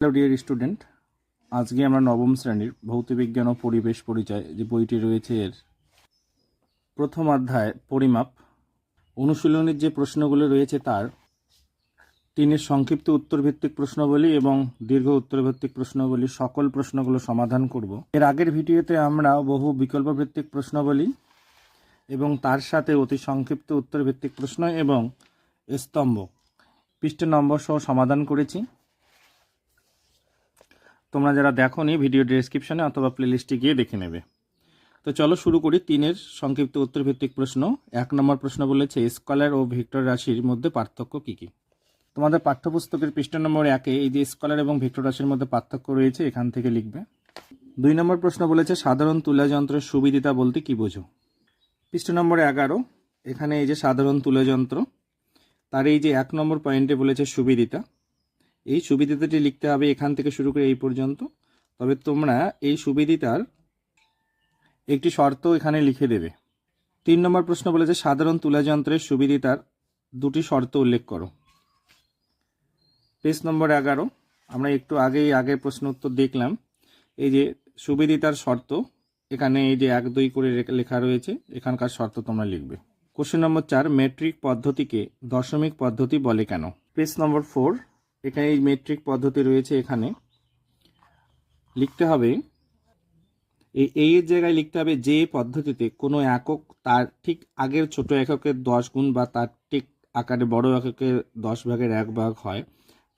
Hello dear student, আজকে আমরা নবম শ্রেণীর ভৌতবিজ্ঞান ও পরিবেশ পরিচয় যে বইটি রয়েছে এর প্রথম অধ্যায় পরিমাপ অনুশীলনের যে প্রশ্নগুলো রয়েছে তার তিনের সংক্ষিপ্ত উত্তরভিত্তিক প্রশ্নাবলী এবং দীর্ঘ উত্তরভিত্তিক প্রশ্নাবলী সকল প্রশ্নগুলো সমাধান করব। এর আগের ভিডিওতে আমরা বহু বিকল্পভিত্তিক প্রশ্নাবলী এবং তার সাথে অতি সংক্ষিপ্ত উত্তরভিত্তিক প্রশ্ন এবং স্তম্ভ পৃষ্ঠা নম্বর সহ সমাধান করেছি। তোমরা যারা দেখোনি ভিডিও ডেসক্রিপশনে অথবা প্লেলিস্টে গিয়ে দেখে নেবে। তো চলো শুরু করি। তিনের সংক্ষিপ্ত উত্তরভিত্তিক প্রশ্ন। 1 নম্বর প্রশ্ন বলেছে স্কয়ার ও ভেক্টর রাশির মধ্যে পার্থক্য কী কী। তোমাদের পাঠ্যপুস্তকের পৃষ্ঠা নম্বর 1-এ এই যে স্কয়ার এবং ভেক্টর রাশির মধ্যে পার্থক্য রয়েছে এখান থেকে লিখবে। 2 নম্বর প্রশ্ন বলেছে সাধারণ তুলা যন্ত্রের সুবিদিতা বলতে কী বোঝো। পৃষ্ঠা নম্বর 11 এখানে এই যে সাধারণ তুলা যন্ত্র তার এই যে 1 নম্বর পয়েন্টে বলেছে সুবিদিতা। এই সুবিদিতাটি লিখতে হবে এখান থেকে শুরু করে এই পর্যন্ত। তবে তোমরা এই সুবিদিতার একটি শর্ত এখানে লিখে দেবে। 3 নম্বর প্রশ্ন বলেছে সাধারণ তুলা যন্ত্রের সুবিদিতার দুটি শর্ত উল্লেখ করো। পেজ নম্বর 11 আমরা একটু আগের প্রশ্ন উত্তর দেখলাম। এই যে সুবিদিতার শর্ত এখানে এই যে 1, 2 করে লেখা রয়েছে, এখানকার শর্ত তোমরা লিখবে। কোশ্চেন নম্বর 4 মেট্রিক পদ্ধতিকে দশমিক পদ্ধতি বলে কেন। পেজ নম্বর 4 এখানে এই মেট্রিক পদ্ধতি রয়েছে, এখানে লিখতে হবে এই এর জায়গায় লিখতে হবে যে পদ্ধতিতে কোনো একক তার ঠিক আগের ছোট এককের 10 গুণ বা তার ঠিক আকারে বড় এককের 10 ভাগের 1 ভাগ হয়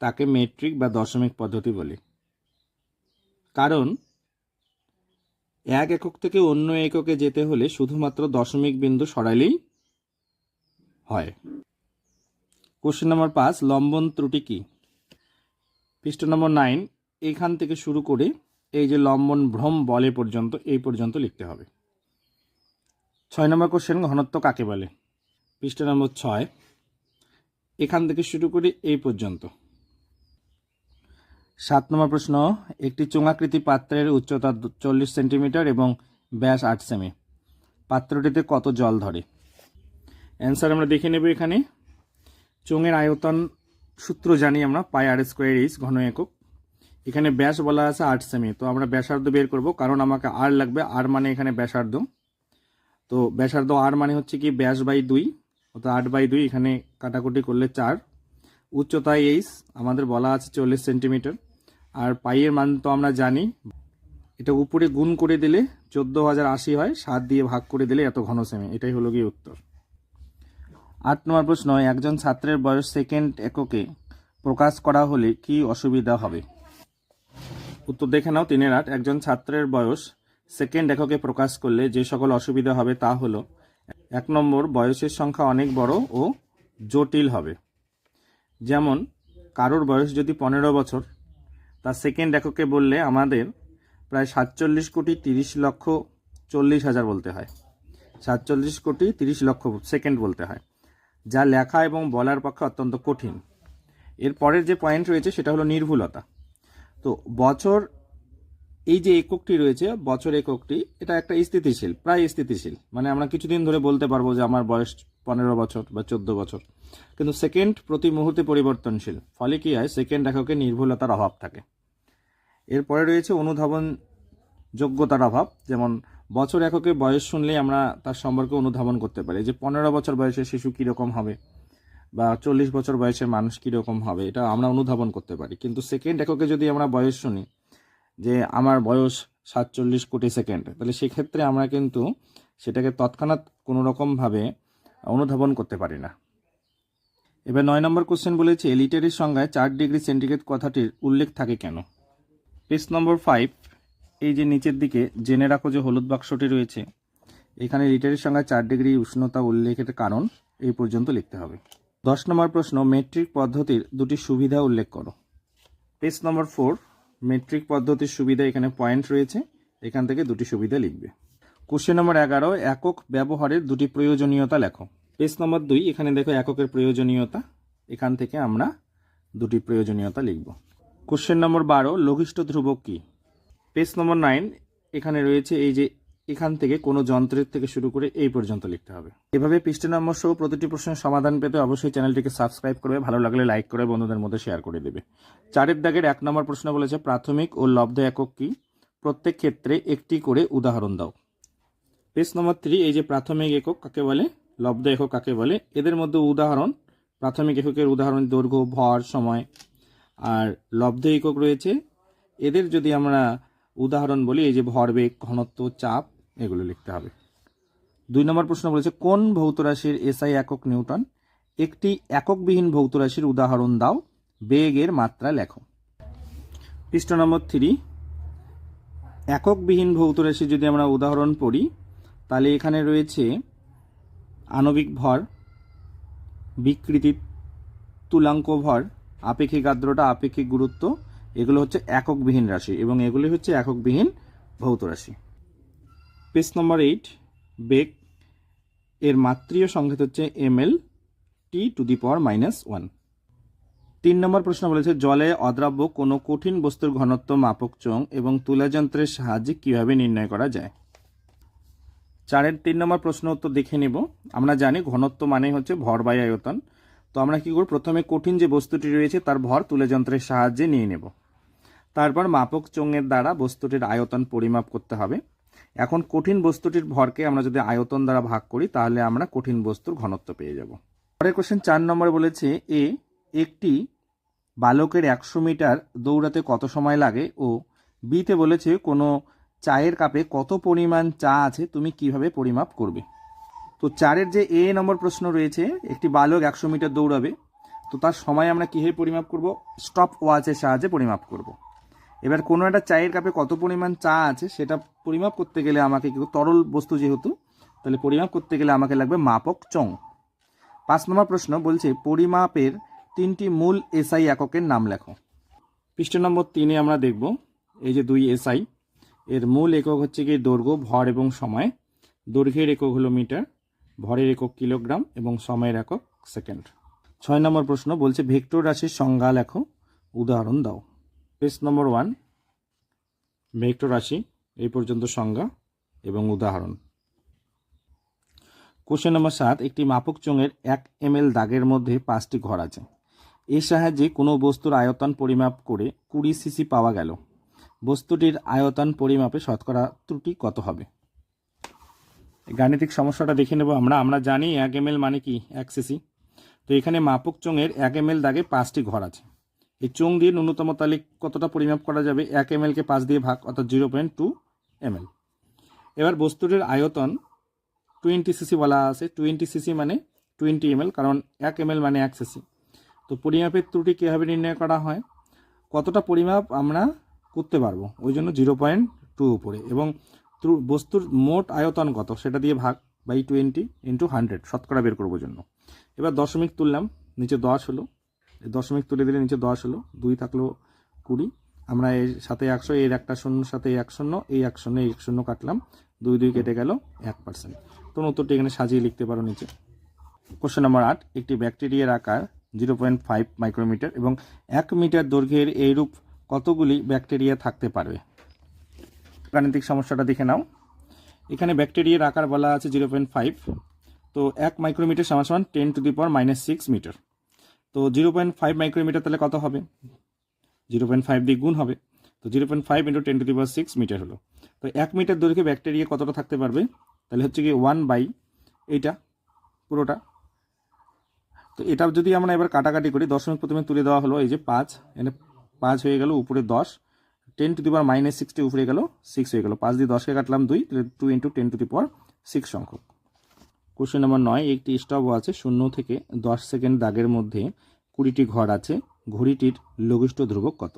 তাকে মেট্রিক বা দশমিক পদ্ধতি বলে। কারণ এক একক থেকে অন্য এককে যেতে হলে শুধুমাত্র দশমিক বিন্দু সরাইলেই হয়। কোশ্চেন নম্বর 5 লম্বন ত্রুটি কি। পৃষ্ঠা নম্বর 9 এইখান থেকে শুরু করে এই যে লম্বন ভ্রম বলে পর্যন্ত এই পর্যন্ত লিখতে হবে। 6 নম্বর কোশ্চেন ঘনত্ব কাকে বলে। পৃষ্ঠা নম্বর 6 এখান থেকে শুরু করে এই পর্যন্ত। 7 নম্বর প্রশ্ন একটি চোঙাকৃতি পাত্রের উচ্চতা 40 সেন্টিমিটার এবং ব্যাস 8 সেমি, পাত্রটিতে কত জল ধরে। অ্যান্সার আমরা দেখে নেব। এখানে চোঙের আয়তন সূত্র জানি আমরা, পাই আর স্কোয়ার এইচ ঘন একক। এখানে ব্যাস বলা আছে 8 সেমি, তো আমরা ব্যাসার্ধ বের করব কারণ আমাকে আর লাগবে। আর মানে এখানে ব্যাসার্ধ, তো ব্যাসার্ধ আর মানে হচ্ছে কি ব্যাস বাই 2 অর্থাৎ 8/2, এখানে কাটাকুটি করলে 4। উচ্চতায় এইচ আমাদের বলা আছে 40 সেন্টিমিটার। আর পাইয়ের মান তো আমরা জানি, এটা উপরে গুণ করে দিলে 14,080 হয়, 7 দিয়ে ভাগ করে দিলে এত ঘন সেমি। এটাই হলো গিয়ে উত্তর। 8 নম্বর প্রশ্ন একজন ছাত্রের বয়স সেকেন্ড এককে প্রকাশ করা হলে কি অসুবিধা হবে। উত্তর দেখে নাও। 3-8 একজন ছাত্রের বয়স সেকেন্ড এককে প্রকাশ করলে যে সকল অসুবিধা হবে তা হলো 1 নম্বর বয়সের সংখ্যা অনেক বড় ও জটিল হবে। যেমন কারোর বয়স যদি 15 বছর, তা সেকেন্ড এককে বললে আমাদের প্রায় 47,30,40,000 বলতে হয়। 47,30,00,000 সেকেন্ড বলতে হয়, যা লেখা এবং বলার পক্ষে অত্যন্ত কঠিন। এর পরের যে পয়েন্ট রয়েছে সেটা হলো নির্ভুলতা। তো বছর এই যে এককটি রয়েছে, বছর এককটি এটা একটা স্থিতিশীল, প্রায় স্থিতিশীল, মানে আমরা কিছুদিন ধরে বলতে পারবো যে আমার বয়স 15 বছর বা 14 বছর। কিন্তু সেকেন্ড প্রতি মুহূর্তে পরিবর্তনশীল, ফলে কি হয় সেকেন্ড এককে নির্ভুলতার অভাব থাকে। এরপরে রয়েছে অনুধাবন যোগ্যতার অভাব। যেমন বছর এককে বয়স শুনলেই আমরা তার সম্পর্কে অনুধাবন করতে পারি যে 15 বছর বয়সের শিশু কীরকম হবে বা 40 বছর বয়সের মানুষ কীরকম হবে, এটা আমরা অনুধাবন করতে পারি। কিন্তু সেকেন্ড এককে যদি আমরা বয়স শুনি যে আমার বয়স 47 কোটি সেকেন্ড, তাহলে সেক্ষেত্রে আমরা কিন্তু সেটাকে তৎক্ষণাৎ কোনো রকমভাবে অনুধাবন করতে পারি না। এবার 9 নম্বর কোশ্চেন বলেছে লিটারের সংজ্ঞায় 4 ডিগ্রি সেন্টিগ্রেড কথাটির উল্লেখ থাকে কেন। পেজ নম্বর 5 এই যে নিচের দিকে জেনে রাখো যে হলুদ বাক্সটি রয়েছে, এখানে লিটারের সংজ্ঞায় 4 ডিগ্রি উষ্ণতা উল্লেখের কারণ এই পর্যন্ত লিখতে হবে। 10 নম্বর প্রশ্ন মেট্রিক পদ্ধতির দুটি সুবিধা উল্লেখ করো। পেজ নম্বর 4 মেট্রিক পদ্ধতির সুবিধা, এখানে পয়েন্ট রয়েছে, এখান থেকে দুটি সুবিধা লিখবে। কোশ্চেন নম্বর 11 একক ব্যবহারের দুটি প্রয়োজনীয়তা লেখো। পেজ নম্বর 2 এখানে দেখো এককের প্রয়োজনীয়তা, এখান থেকে আমরা দুটি প্রয়োজনীয়তা লিখব। কোশ্চেন নম্বর 12 লঘিষ্ঠ ধ্রুবক কি। পেজ নম্বর 9 এখানে রয়েছে এই যে এখান থেকে কোনো যন্ত্রের থেকে শুরু করে এই পর্যন্ত লিখতে হবে। এভাবে পৃষ্ঠা নম্বর সহ প্রতিটি প্রশ্নের সমাধান পেতে অবশ্যই চ্যানেলটিকে সাবস্ক্রাইব করবে, ভালো লাগলে লাইক করে বন্ধুদের মধ্যে শেয়ার করে দেবে। 4 দাগের 1 নম্বর প্রশ্ন বলেছে প্রাথমিক ও লব্ধ একক কি, প্রত্যেক ক্ষেত্রে একটি করে উদাহরণ দাও। পেজ নম্বর 3, এই যে প্রাথমিক একক কাকে বলে, লব্ধ একক কাকে বলে, এদের মধ্যে উদাহরণ, প্রাথমিক এককের উদাহরণ দৈর্ঘ্য, ভর, সময়, আর লব্ধ একক রয়েছে এদের যদি আমরা উদাহরণ বলি এই যে ভরবেগ, ঘনত্ব, চাপ, এগুলো লিখতে হবে। 2 নম্বর প্রশ্ন বলেছে কোন ভৌত রাশির এসআই একক নিউটন, একটি এককবিহীন ভৌত রাশির উদাহরণ দাও, বেগের মাত্রা লেখো। পৃষ্ঠা নম্বর 3, এককবিহীন ভৌত রাশি যদি আমরা উদাহরণ পড়ি তাহলে এখানে রয়েছে আণবিক ভর, বিকৃতি, তুলাঙ্ক ভর, আপেক্ষিক আর্দ্রতা, আপেক্ষিক গুরুত্ব, এগুলো হচ্ছে এককবিহীন রাশি এবং এগুলি হচ্ছে এককবিহীন ভৌত রাশি। পেজ নম্বর 8, বেগ এর মাত্রীয় সংকেত হচ্ছে ml t⁻⁻1। 3 নম্বর প্রশ্ন বলেছে জলে অদ্রাব্য কোনো কঠিন বস্তুর ঘনত্ব মাপক চোঙ এবং তুলা যন্ত্রের সাহায্যে কিভাবে নির্ণয় করা যায়। 4 3 নম্বর প্রশ্ন উত্তর দেখে নেব। আমরা জানি ঘনত্ব মানে হচ্ছে ভর বাই আয়তন। তো আমরা কি করব, প্রথমে কঠিন যে বস্তুটি রয়েছে তার ভর তুলা যন্ত্রের সাহায্যে নিয়ে নেব, তারপর মাপক চোঙের দ্বারা বস্তুটির আয়তন পরিমাপ করতে হবে। এখন কঠিন বস্তুটির ভরকে আমরা যদি আয়তন দ্বারা ভাগ করি তাহলে আমরা কঠিন বস্তুর ঘনত্ব পেয়ে যাব। পরের কোশ্চেন 4 নম্বরে বলেছে একটি বালকের 100 মিটার দৌড়াতে কত সময় লাগে ও বিতে বলেছে কোনো চায়ের কাপে কত পরিমাণ চা আছে তুমি কিভাবে পরিমাপ করবে। তো 4 যে নম্বর প্রশ্ন রয়েছে, একটি বালক 100 মিটার দৌড়াবে, তো তার সময় আমরা কীভাবে পরিমাপ করব, স্টপ ওয়াচের সাহায্যে পরিমাপ করব। এবার কোনো একটা চায়ের কাপে কত পরিমাণ চা আছে সেটা পরিমাপ করতে গেলে আমাকে কি, তরল বস্তু যেহেতু, তাহলে পরিমাপ করতে গেলে আমাকে লাগবে মাপক চোঙ। 5 নম্বর প্রশ্ন বলছে পরিমাপের 3টি মূল এসআই এককের নাম লেখো। পৃষ্ঠা নম্বর 3 আমরা দেখব এই যে 2 এসআই, এর মূল একক হচ্ছে কি দৈর্ঘ্য, ভর এবং সময়। দৈর্ঘ্যের একক হলো মিটার, ভরের একক কিলোগ্রাম এবং সময়ের একক সেকেন্ড। 6 নম্বর প্রশ্ন বলছে ভেক্টর রাশির সংজ্ঞা লেখো, উদাহরণ দাও। পেজ নম্বর 1, ভেক্টর রাশি এই পর্যন্ত সংজ্ঞা এবং উদাহরণ। কোশ্চেন নম্বর 7, একটি মাপক চোঙের 1 ml দাগের মধ্যে 5টি ঘর আছে, এর সাহায্যে কোনো বস্তুর আয়তন পরিমাপ করে 20 সিসি পাওয়া গেল, বস্তুটির আয়তন পরিমাপে শতকরা ত্রুটি কত হবে। গাণিতিক সমস্যাটা দেখে নেব আমরা জানি 1 ml মানে কি 1 সিসি। তো এখানে মাপক চোঙের 1 ml দাগে 5টি ঘর আছে, এই চোঙ দিয়ে ন্যূনতম তাহলে কতটা পরিমাপ করা যাবে, 1 ml কে 5 দিয়ে ভাগ অর্থাৎ 0.2 ml। এবার বস্তুটির আয়তন 20 সিসি বলা আছে, 20 সিসি মানে 20 ml, কারণ 1 ml মানে 1 সিসি। তো পরিমাপের ত্রুটি কীভাবে নির্ণয় করা হয়, কতটা পরিমাপ আমরা করতে পারবো ওই জন্য 0.2 উপরে, এবং বস্তুর মোট আয়তন কত সেটা দিয়ে ভাগ বাই 20 × 100 শতকরা বের করবো জন্য। এবার দশমিক তুললাম, নিচে 10 হলো, দশমিক তুলে দিলে নিচে 10 হলো, 2 থাকলো 20, আমরা এর সাথে 100, এর একটা শূন্য সাথে 1 শূন্য, এই 1 শূন্য, এই 1 শূন্য কাটলাম, 2 2 কেটে গেল 1%। তোমরা উত্তরটি এখানে সাজিয়ে লিখতে পারো নিচে। কোশ্চেন নম্বর 8, একটি ব্যাকটেরিয়ার আকার 0.5 মাইক্রোমিটার এবং 1 মিটার দৈর্ঘ্যের এইরূপ কতগুলি ব্যাকটেরিয়া থাকতে পারবে। গাণিতিক সমস্যাটা দেখে নাও। এখানে ব্যাকটেরিয়ার আকার বলা আছে 0.5, তো 1 মাইক্রোমিটার সমান সমান 10⁻⁻6 মিটার। তো 0.5 মাইক্রোমিটার তাহলে কত হবে, 0.5 দিয়ে গুণ হবে, তো 0.5 × 10⁻6 মিটার হলো। তো 1 মিটার দৈর্ঘ্যে ব্যাকটেরিয়া কতটা থাকতে পারবে, তাহলে হচ্ছে কি 1 বাই এইটা পুরোটা। তো এটা যদি আমরা এবার কাটাকাটি করি, দশমিক প্রথমে তুলে দেওয়া হলো, এই যে 5, এখানে 5 হয়ে গেল, উপরে 10, 10⁻⁻6 উপরে গেল 6 হয়ে গেল, 5 দিয়ে 10কে কাটলাম 2, তাহলে 2 × 10⁻6 সংখ্যক। কোশ্চেন নম্বর 9, একটি স্টপ আছে 0 থেকে 10 সেকেন্ড দাগের মধ্যে 20টি ঘর আছে, ঘড়িটির লঘিষ্ঠ ধ্রুবক কত।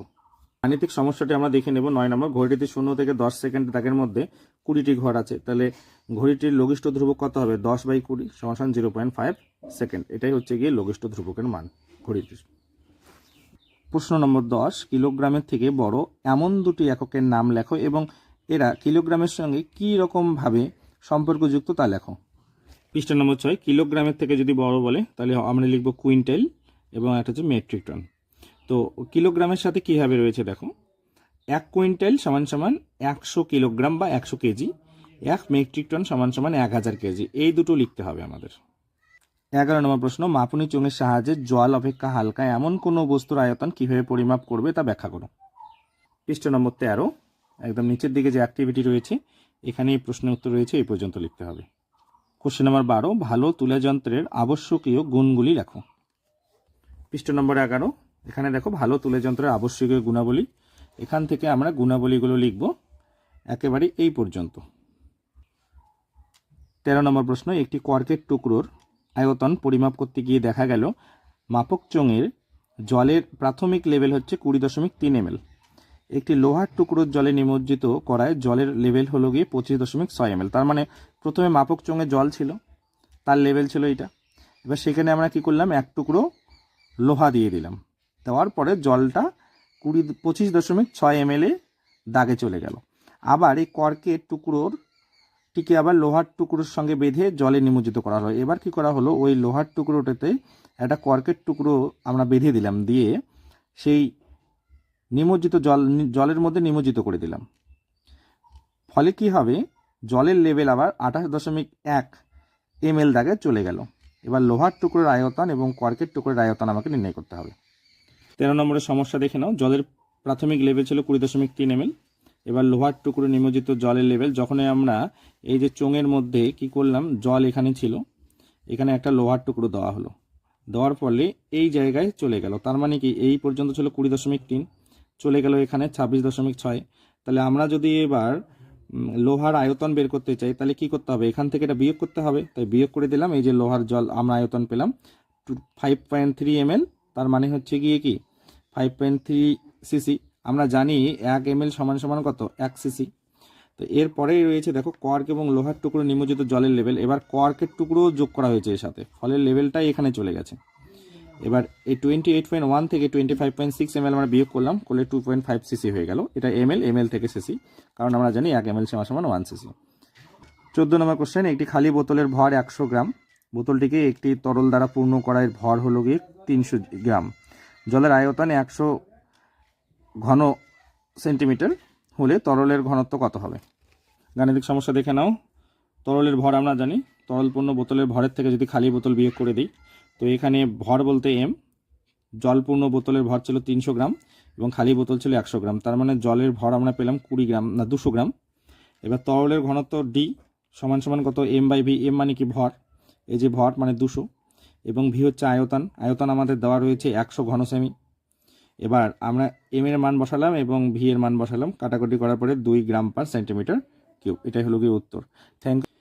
গাণিতিক সমস্যাটি আমরা দেখে নেব। 9 নম্বর, ঘড়িটি 0 থেকে 10 সেকেন্ড দাগের মধ্যে 20টি ঘর আছে, তাহলে ঘড়িটির লঘিষ্ঠ ধ্রুবক কত হবে, 10/20 সমান 0.5 সেকেন্ড। এটাই হচ্ছে গিয়ে লঘিষ্ঠ ধ্রুবকের মান ঘড়িটির। প্রশ্ন নম্বর 10, কিলোগ্রামের থেকে বড় এমন দুটি এককের নাম লেখো এবং এরা কিলোগ্রামের সঙ্গে কী রকমভাবে সম্পর্কযুক্ত তা লেখো। পৃষ্ঠা নম্বর 6, কিলোগ্রামের থেকে যদি বড় বলে তাহলে আমরা লিখব কুইন্টাল এবং একটা হচ্ছে মেট্রিক টন। তো কিলোগ্রামের সাথে কীভাবে রয়েছে দেখো, 1 কুইন্টাল সমান সমান 100 কিলোগ্রাম বা 100 কেজি 1 মেট্রিক টন সমান সমান 1000 কেজি, এই দুটো লিখতে হবে আমাদের। 11 নম্বর প্রশ্ন, মাপুনি চোঙের সাহায্যে জল অপেক্ষা হালকা এমন কোনো বস্তুর আয়তন কিভাবে পরিমাপ করবে তা ব্যাখ্যা করো। পৃষ্ঠা নম্বর 13, একদম নিচের দিকে যে অ্যাক্টিভিটি রয়েছে এখানে এই প্রশ্নের উত্তর রয়েছে, এই পর্যন্ত লিখতে হবে। কোশ্চেন নম্বর 12, ভালো তুলা যন্ত্রের আবশ্যকীয় গুণগুলি লেখো। পৃষ্ঠা নম্বর 11, এখানে দেখো ভালো তুলা যন্ত্রের আবশ্যকীয় গুণাবলী, এখান থেকে আমরা গুণাবলীগুলো লিখব একেবারে এই পর্যন্ত। 13 নম্বর প্রশ্ন, একটি কর্কের টুকরোর আয়তন পরিমাপ করতে গিয়ে দেখা গেল মাপক চোঙের জলের প্রাথমিক লেভেল হচ্ছে 20.3 ml। একটি লোহার টুকরোর জলে নিমজ্জিত করায় জলের লেভেল হলো গিয়ে 25.6 ml। তার মানে প্রথমে মাপক চোঙে জল ছিল, তার লেভেল ছিল এটা। এবার সেখানে আমরা কি করলাম, এক টুকরো লোহা দিয়ে দিলাম, দেওয়ার পরে জলটা 25.6 ml দাগে চলে গেল। আবার এই কর্কের টুকরোর টিকে আবার লোহার টুকরোর সঙ্গে বেঁধে জলে নিমজ্জিত করা হলো। এবার কি করা হলো, ওই লোহার টুকরোটাতে একটা কর্কের টুকরো আমরা বেঁধে দিলাম, দিয়ে সেই নিমজ্জিত জলের মধ্যে নিমজ্জিত করে দিলাম। ফলে কি হবে, জলের লেভেল আবার 28.1 ml দাগে চলে গেল। এবার লোহার টুকরোর আয়তন এবং কর্কের টুকরোর আয়তন আমাকে নির্ণয় করতে হবে। 13 নম্বরের সমস্যা দেখে নাও, জলের প্রাথমিক লেভেল ছিল 20.3 ml। এবার লোহার টুকরো নিমজ্জিত জলের লেভেল, যখনই আমরা এই যে চোঙের মধ্যে কি করলাম, জল এখানে ছিল, এখানে একটা লোহার টুকরো দেওয়া হলো, দেওয়ার ফলে এই জায়গায় চলে গেল। তার মানে কি, এই পর্যন্ত ছিল 20.3, চলে গেল এখানে 26.6। তাহলে আমরা যদি এবার লোহার আয়তন বের করতে চাই তাহলে কি করতে হবে, এখান থেকে এটা বিয়োগ করতে হবে। তাই বিয়োগ করে দিলাম, এই যে লোহার জল আমরা আয়তন পেলাম 5.3 ml, তার মানে হচ্ছে গিয়ে কি 5.3 সিসি। আমরা জানি 1 ml সমান সমান কত, 1 সিসি। তো এরপরেই রয়েছে দেখো কর্ক এবং লোহার টুকরো নিমজ্জিত জলের লেভেল। এবার কর্কের টুকরো যোগ করা হয়েছে এর সাথে, ফলে লেভেলটাই এখানে চলে গেছে। এবার এই 28.1 থেকে 25.6 ml আমরা বিয়োগ করলাম, করলে 2.5 সিসি হয়ে গেল। এটা ml থেকে সিসি, কারণ আমরা জানি 1 ml সমান সমান 1 সিসি। 14 নম্বর কোশ্চেন, একটি খালি বোতলের ভর 100 গ্রাম, বোতলটিকে একটি তরল দ্বারা পূর্ণ করার ভর হলো গিয়ে 300 গ্রাম। জলের আয়তন 100 ঘন সেন্টিমিটার হলে তরলের ঘনত্ব কত হবে। গাণিতিক সমস্যা দেখে নাও। তরলের ভর আমরা জানি, তরলপূর্ণ বোতলের ভরের থেকে যদি খালি বোতল বিয়োগ করে দিই, তো এখানে ভর বলতে জলপূর্ণ বোতলের ভর ছিল 300 গ্রাম এবং খালি বোতল ছিল 100 গ্রাম। তার মানে জলের ভর আমরা পেলাম 20 গ্রাম, না 200 গ্রাম। এবার তরলের ঘনত্ব ডি সমান সমান কত, m/v। m মানে কি ভর, এই যে ভর মানে 200, এবং ভি হচ্ছে আয়তন। আয়তন আমাদের দেওয়া রয়েছে 100 ঘন সেমি। এবার আমরা এম এর মান বসালাম এবং ভি এর মান বসালাম, কাটাকুটি করার পরে 2 গ্রাম পার সেন্টিমিটার কিউব। এটাই হলো কি উত্তর। Thank you.